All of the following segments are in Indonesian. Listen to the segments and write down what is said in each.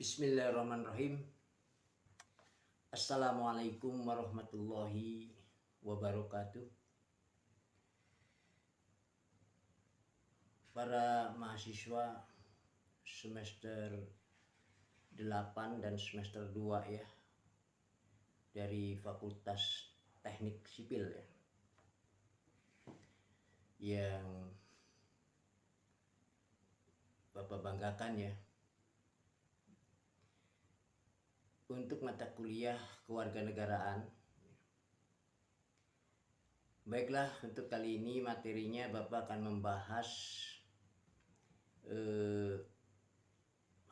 Bismillahirrahmanirrahim. Assalamualaikum warahmatullahi wabarakatuh. Para mahasiswa semester 8 dan semester 2 ya, dari Fakultas Teknik Sipil ya, yang Bapak banggakan ya, untuk mata kuliah kewarganegaraan. Baiklah, untuk kali ini materinya Bapak akan membahas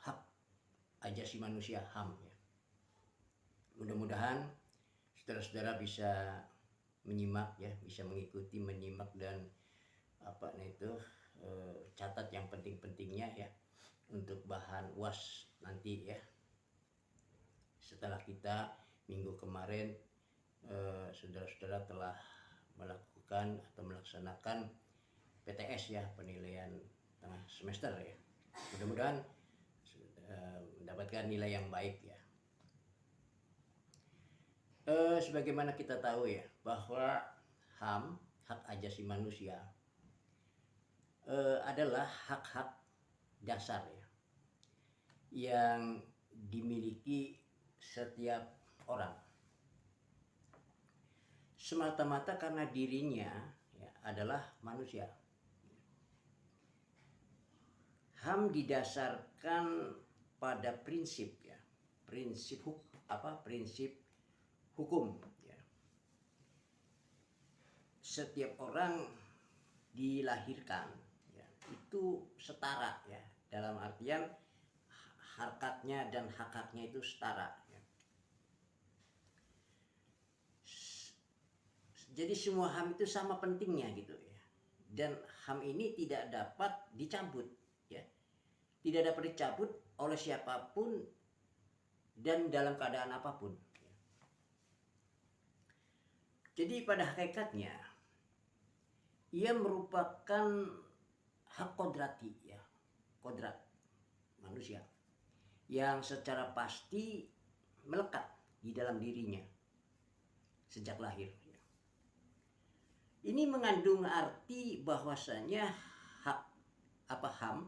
hak ajasi manusia, HAM ya. Mudah-mudahan saudara-saudara bisa menyimak ya, bisa mengikuti, menyimak dan catat yang penting-pentingnya ya, untuk bahan UAS nanti ya. Setelah kita minggu kemarin saudara-saudara telah melakukan atau melaksanakan PTS ya, penilaian tengah semester ya. Mudah-mudahan mendapatkan nilai yang baik ya. Sebagaimana kita tahu ya, bahwa HAM, hak ajasi manusia, adalah hak-hak dasar ya, yang dimiliki setiap orang semata-mata karena dirinya ya adalah manusia. HAM didasarkan pada prinsip ya, prinsip hukum ya. Setiap orang dilahirkan ya, itu setara ya, dalam artian harkatnya dan hak-haknya itu setara ya. Jadi semua HAM itu sama pentingnya gitu ya. Dan HAM ini tidak dapat dicabut ya. Tidak dapat dicabut oleh siapapun dan dalam keadaan apapun ya. Jadi pada hakikatnya ia merupakan hak kodrati ya, kodrat manusia yang secara pasti melekat di dalam dirinya sejak lahir ya. Ini mengandung arti bahwasanya HAM,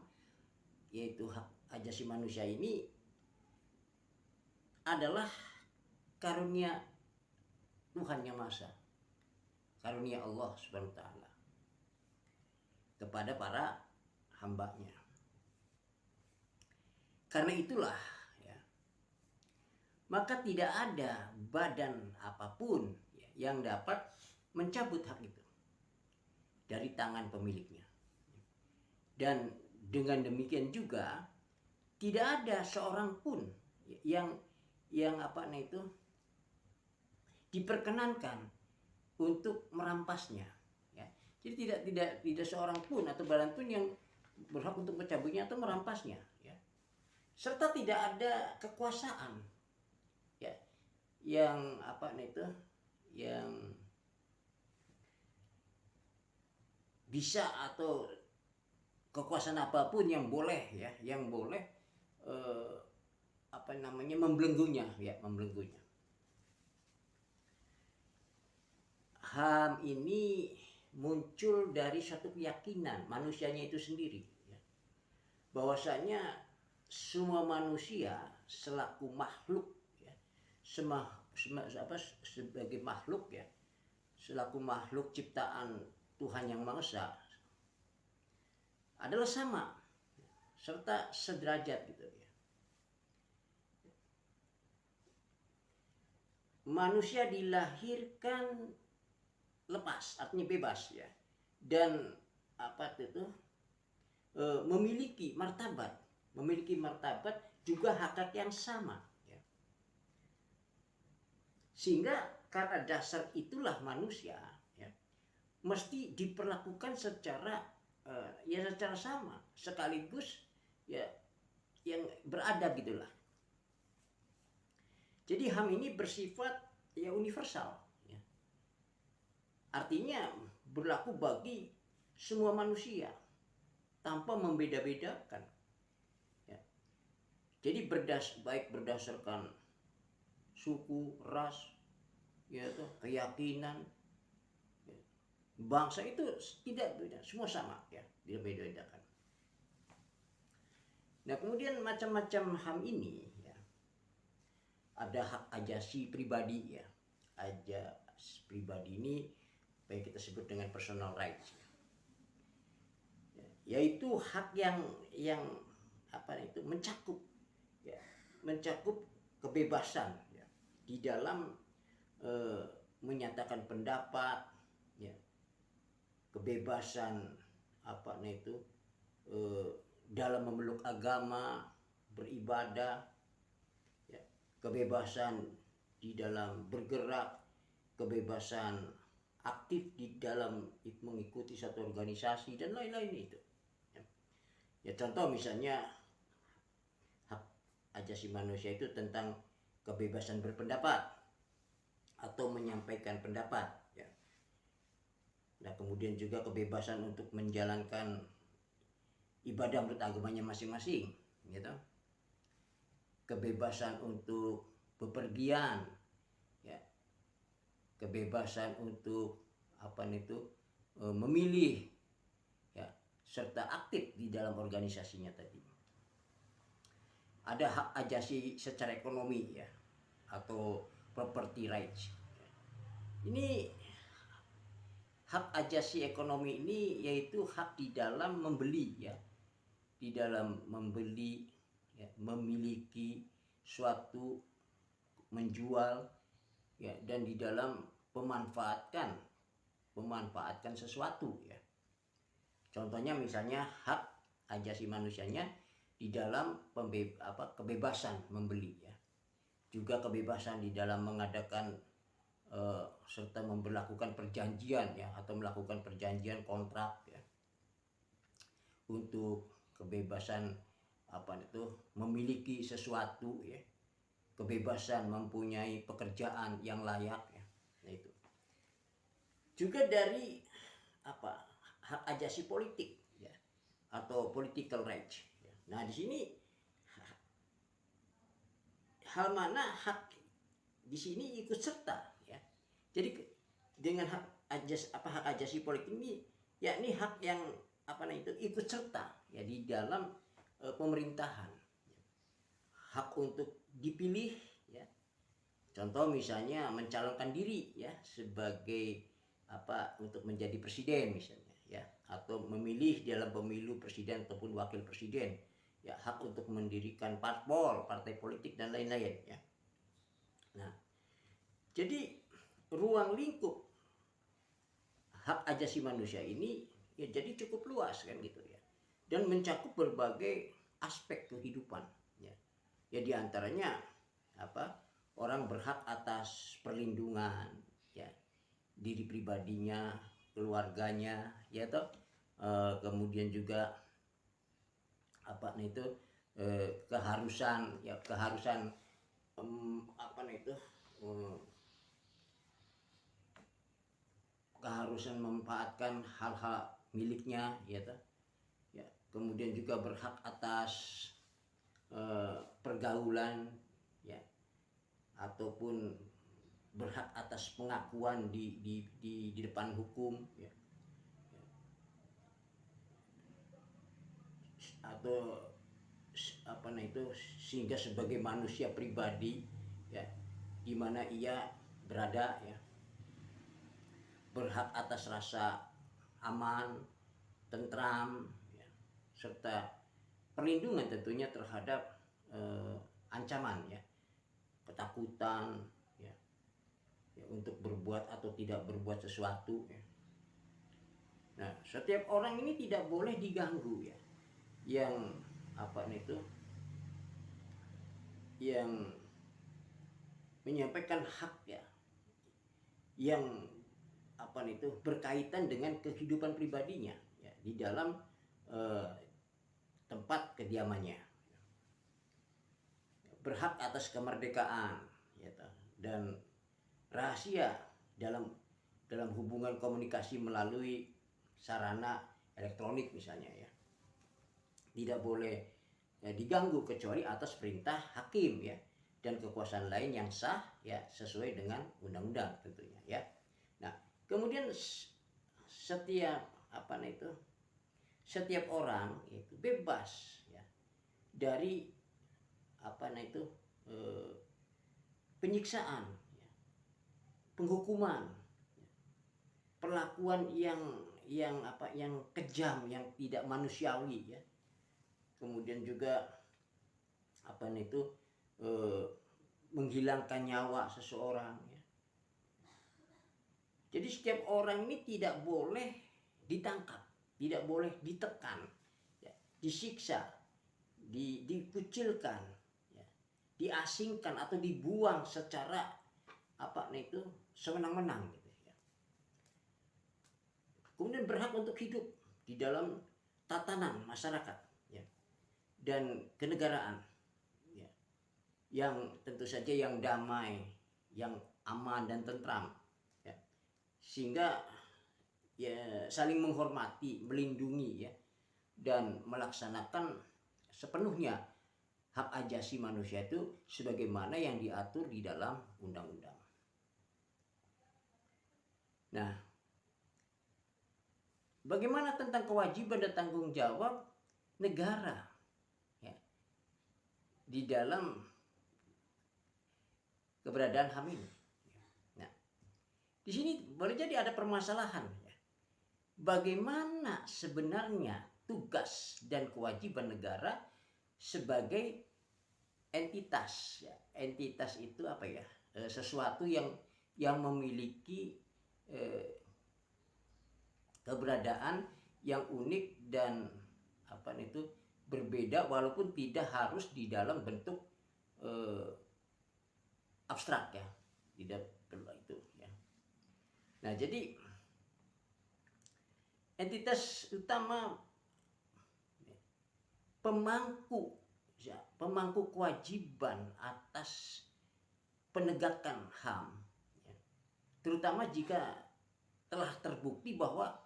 yaitu hak ajasi manusia ini adalah karunia Tuhan Yang Maha Esa, karunia Allah Subhanahu wa taala kepada para hambanya. Karena itulah ya, maka tidak ada badan apapun ya, yang dapat mencabut hak itu dari tangan pemiliknya. Dan dengan demikian juga tidak ada seorang pun yang diperkenankan untuk merampasnya ya. Jadi tidak seorang pun atau badan pun yang berhak untuk mencabutnya atau merampasnya ya. Serta tidak ada kekuasaan ya yang yang bisa, atau kekuasaan apapun yang boleh ya, yang boleh membelenggunya ya, membelenggunya. HAM ini muncul dari satu keyakinan manusianya itu sendiri ya, bahwasanya semua manusia selaku makhluk ya, sebagai makhluk ya, selaku makhluk ciptaan Tuhan Yang Maha Esa, adalah sama serta sederajat gitu ya. Manusia dilahirkan lepas, artinya bebas ya, dan memiliki martabat juga hak yang sama ya. Sehingga karena dasar itulah manusia ya, mesti diperlakukan secara sama, sekaligus ya yang beradab gitulah. Jadi HAM ini bersifat ya universal ya. Artinya berlaku bagi semua manusia tanpa membeda-bedakan ya. Jadi baik berdasarkan suku, ras, ya tuh, keyakinan, ya, bangsa itu tidak beda, semua sama ya, tidak beda-bedakan. Nah kemudian macam-macam HAM ini ya, ada hak ajasi pribadi ya. Ajasi pribadi ini apa yang kita sebut dengan personal rights ya, yaitu hak yang apa itu mencakup kebebasan ya, di dalam menyatakan pendapat ya, kebebasan apa itu dalam memeluk agama, beribadah ya, kebebasan di dalam bergerak, kebebasan aktif di dalam mengikuti satu organisasi dan lain-lain itu ya. Contoh misalnya hak ajasi manusia itu tentang kebebasan berpendapat atau menyampaikan pendapat ya. Nah kemudian juga kebebasan untuk menjalankan ibadah menurut agamanya masing-masing gitu. Kebebasan untuk bepergian ya, kebebasan untuk apa itu memilih ya, serta aktif di dalam organisasinya tadi. Ada hak ajasi secara ekonomi ya, atau property rights. Ini hak ajasi ekonomi ini yaitu hak di dalam membeli ya, di dalam membeli ya, memiliki suatu, menjual ya, dan di dalam memanfaatkan sesuatu ya. Contohnya misalnya hak ajasi manusianya di dalam kebebasan membeli ya, juga kebebasan di dalam mengadakan serta memperlakukan perjanjian ya, atau melakukan perjanjian kontrak ya, untuk kebebasan apa itu memiliki sesuatu ya, kebebasan mempunyai pekerjaan yang layak ya. Nah itu juga dari apa hak ajasi politik ya, atau political rights ya. Nah di sini hal mana hak di sini ikut serta ya. Jadi dengan hak ajasi politik ini yakni hak yang apa itu ikut serta ya di dalam pemerintahan, hak untuk dipilih ya. Contoh misalnya mencalonkan diri ya sebagai apa untuk menjadi presiden misalnya ya, atau memilih dalam pemilu presiden ataupun wakil presiden ya, hak untuk mendirikan partai politik dan lain-lain ya. Nah jadi ruang lingkup hak ajasi manusia ini ya jadi cukup luas kan gitu ya, dan mencakup berbagai aspek kehidupan ya. Ya diantaranya apa, orang berhak atas perlindungan ya, diri pribadinya, keluarganya ya toh, kemudian juga apa itu keharusan keharusan memanfaatkan hal-hal miliknya ya toh ya. Kemudian juga berhak atas pergaulan ya, ataupun berhak atas pengakuan di depan hukum ya, atau apa itu sehingga sebagai manusia pribadi ya, di mana ia berada ya, berhak atas rasa aman, tentram ya, serta perlindungan tentunya terhadap ancaman ya, ketakutan ya, ya untuk berbuat atau tidak berbuat sesuatu ya. Nah setiap orang ini tidak boleh diganggu ya, yang apa itu yang menyampaikan hak ya, yang apa itu berkaitan dengan kehidupan pribadinya ya, di dalam tempat kediamannya. Berhak atas kemerdekaan ya, dan rahasia dalam hubungan komunikasi melalui sarana elektronik misalnya ya. Tidak boleh diganggu kecuali atas perintah hakim ya, dan kekuasaan lain yang sah ya sesuai dengan undang-undang tentunya ya. Nah, kemudian setiap setiap orang itu bebas ya dari penyiksaan ya, penghukuman, perlakuan yang kejam, yang tidak manusiawi ya. Kemudian juga menghilangkan nyawa seseorang ya. Jadi setiap orang ini tidak boleh ditangkap, tidak boleh ditekan, ya, disiksa, dikucilkan, ya, diasingkan atau dibuang secara semenang-menang gitu ya. Kemudian berhak untuk hidup di dalam tatanan masyarakat ya, dan kenegaraan ya, yang tentu saja yang damai, yang aman dan tentram ya, sehingga ya saling menghormati, melindungi ya, dan melaksanakan sepenuhnya hak ajasi manusia itu sebagaimana yang diatur di dalam undang-undang. Nah, bagaimana tentang kewajiban dan tanggung jawab negara ya, di dalam keberadaan HAM ini? Nah, di sini boleh jadi ada permasalahan ya. Bagaimana sebenarnya tugas dan kewajiban negara sebagai entitas ya. Entitas itu apa ya? Sesuatu yang memiliki keberadaan yang unik dan berbeda, walaupun tidak harus di dalam bentuk abstrak ya, tidak perlu itu ya. Nah, jadi entitas utama pemangku kewajiban atas penegakan HAM ya, terutama jika telah terbukti bahwa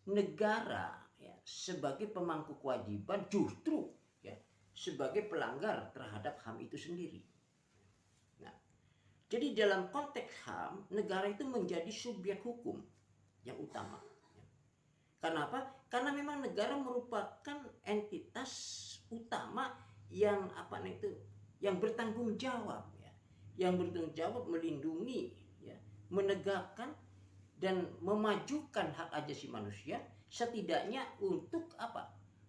negara ya, sebagai pemangku kewajiban justru ya sebagai pelanggar terhadap HAM itu sendiri. Nah, jadi dalam konteks HAM, negara itu menjadi subjek hukum yang utama. Kenapa? Karena memang negara merupakan entitas utama yang yang bertanggung jawab ya, yang bertanggung jawab melindungi ya, menegakkan dan memajukan hak asasi manusia, setidaknya untuk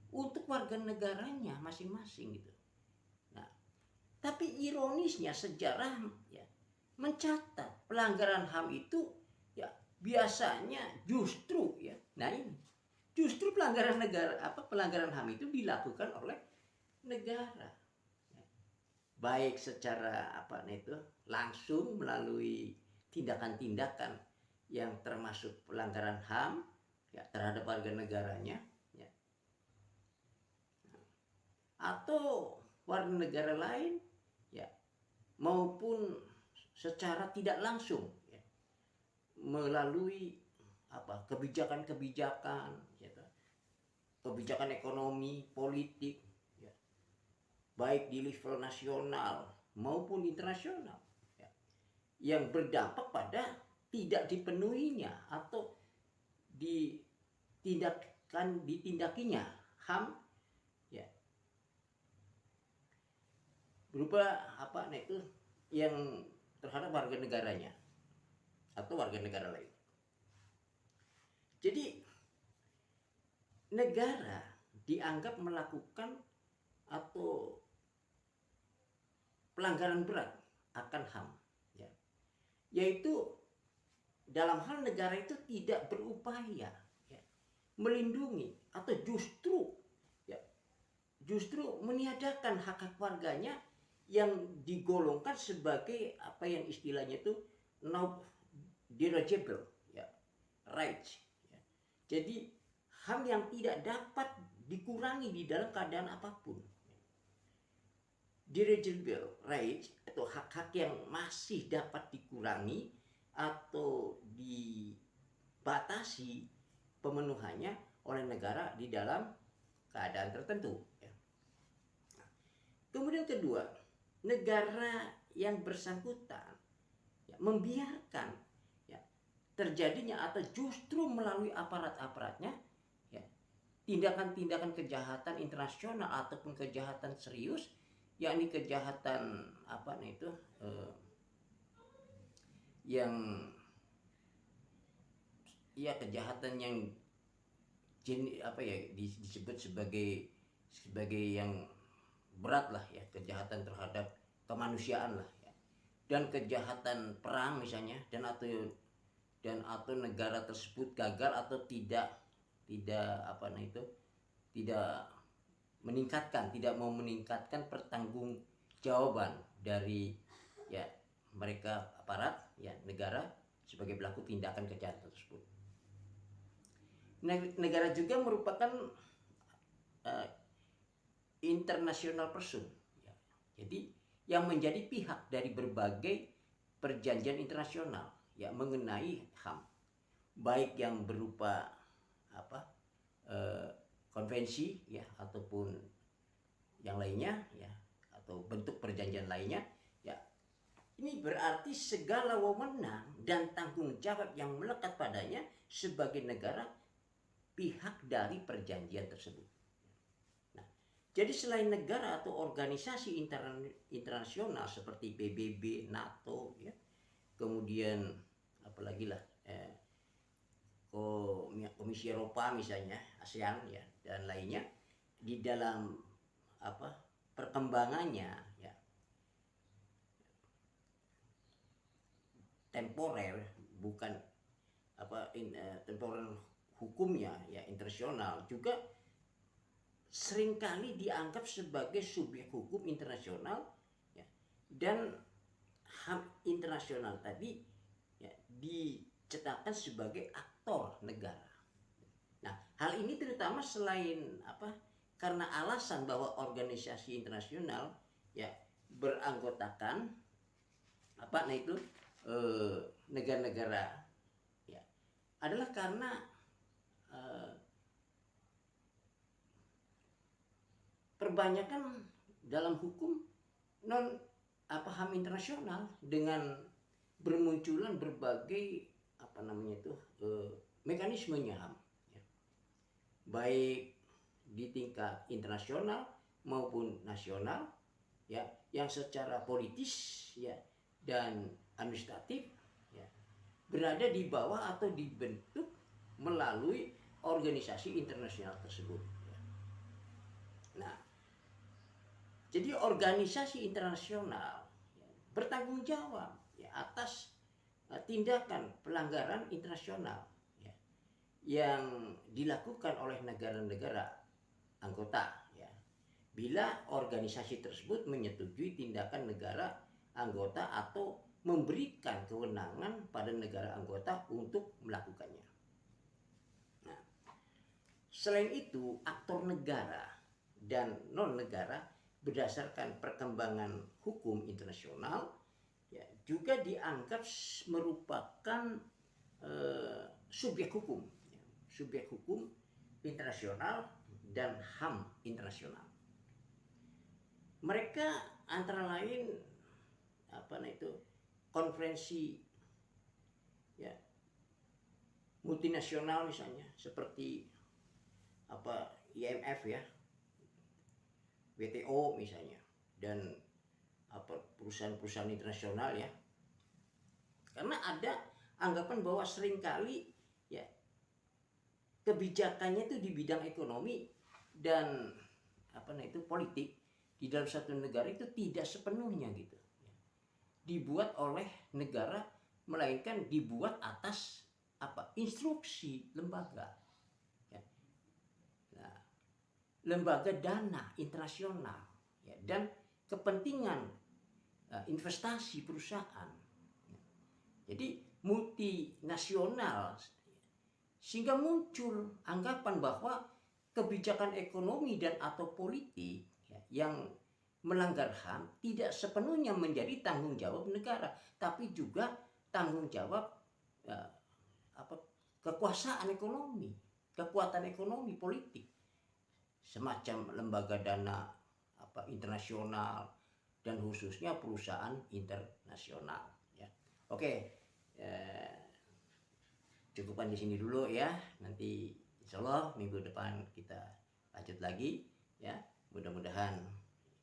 untuk warga negaranya masing-masing gitu. Nah, tapi ironisnya sejarah ya mencatat pelanggaran HAM itu ya biasanya justru ya. Nah, ini justru pelanggaran HAM itu dilakukan oleh negara. Baik secara langsung melalui tindakan-tindakan yang termasuk pelanggaran HAM ya terhadap warga negaranya ya, atau warga negara lain ya, maupun secara tidak langsung ya, melalui kebijakan-kebijakan ya, kebijakan ekonomi, politik ya, baik di level nasional maupun internasional ya, yang berdampak pada tidak dipenuhinya atau ditindakinya HAM ya, berupa yang terhadap warga negaranya atau warga negara lain. Jadi negara dianggap melakukan atau pelanggaran berat akan HAM ya, yaitu dalam hal negara itu tidak berupaya ya, melindungi atau justru meniadakan hak-hak warganya yang digolongkan sebagai yang istilahnya itu non-derogable ya, rights ya. Jadi HAM yang tidak dapat dikurangi di dalam keadaan apapun. Derogable rights atau hak-hak yang masih dapat dikurangi atau dibatasi pemenuhannya oleh negara di dalam keadaan tertentu ya. Kemudian kedua, negara yang bersangkutan membiarkan terjadinya atau justru melalui aparat-aparatnya tindakan-tindakan kejahatan internasional ataupun kejahatan serius, yakni kejahatan yang kejahatan yang disebut sebagai yang berat lah ya, kejahatan terhadap kemanusiaan lah ya, dan kejahatan perang misalnya, dan atau negara tersebut gagal atau tidak mau meningkatkan pertanggungjawaban dari mereka aparat negara sebagai pelaku tindakan kejahatan tersebut. Negara juga merupakan international person, jadi yang menjadi pihak dari berbagai perjanjian internasional mengenai HAM, baik yang berupa konvensi ataupun yang lainnya atau bentuk perjanjian lainnya. Ini berarti segala wewenang dan tanggung jawab yang melekat padanya sebagai negara pihak dari perjanjian tersebut. Nah, jadi selain negara atau organisasi internasional seperti PBB, NATO, kemudian apalagi lah Komisi Eropa misalnya, ASEAN dan lainnya, di dalam perkembangannya temporer, bukan temporer hukumnya internasional, juga seringkali dianggap sebagai subjek hukum internasional dan HAM internasional tadi dicetakkan sebagai aktor negara. Nah, hal ini terutama selain karena alasan bahwa organisasi internasional beranggotakan negara-negara adalah karena perbanyakan dalam hukum HAM internasional dengan bermunculan berbagai mekanismenya HAM, baik di tingkat internasional maupun nasional yang secara politis dan administratif berada di bawah atau dibentuk melalui organisasi internasional tersebut. Nah, jadi organisasi internasional bertanggung jawab atas tindakan pelanggaran internasional yang dilakukan oleh negara-negara anggota bila organisasi tersebut menyetujui tindakan negara anggota atau memberikan kewenangan pada negara anggota untuk melakukannya. Nah, selain itu, aktor negara dan non-negara berdasarkan perkembangan hukum internasional juga dianggap merupakan subjek hukum internasional dan HAM internasional. Mereka antara lain konferensi multinasional misalnya seperti IMF WTO misalnya, dan perusahaan-perusahaan internasional karena ada anggapan bahwa seringkali kebijakannya itu di bidang ekonomi dan politik di dalam satu negara itu tidak sepenuhnya dibuat oleh negara, melainkan dibuat atas instruksi lembaga lembaga dana internasional dan kepentingan investasi perusahaan. Jadi multinasional, sehingga muncul anggapan bahwa kebijakan ekonomi dan atau politik yang melanggar HAM tidak sepenuhnya menjadi tanggung jawab negara, tapi juga tanggung jawab kekuasaan ekonomi, kekuatan ekonomi politik, semacam lembaga dana internasional dan khususnya perusahaan internasional ya. Oke, cukupkan di sini dulu ya. Nanti insya Allah minggu depan kita lanjut lagi ya. Mudah-mudahan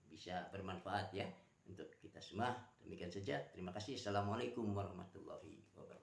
bisa bermanfaat ya untuk kita semua. Demikian saja. Terima kasih. Assalamualaikum warahmatullahi wabarakatuh.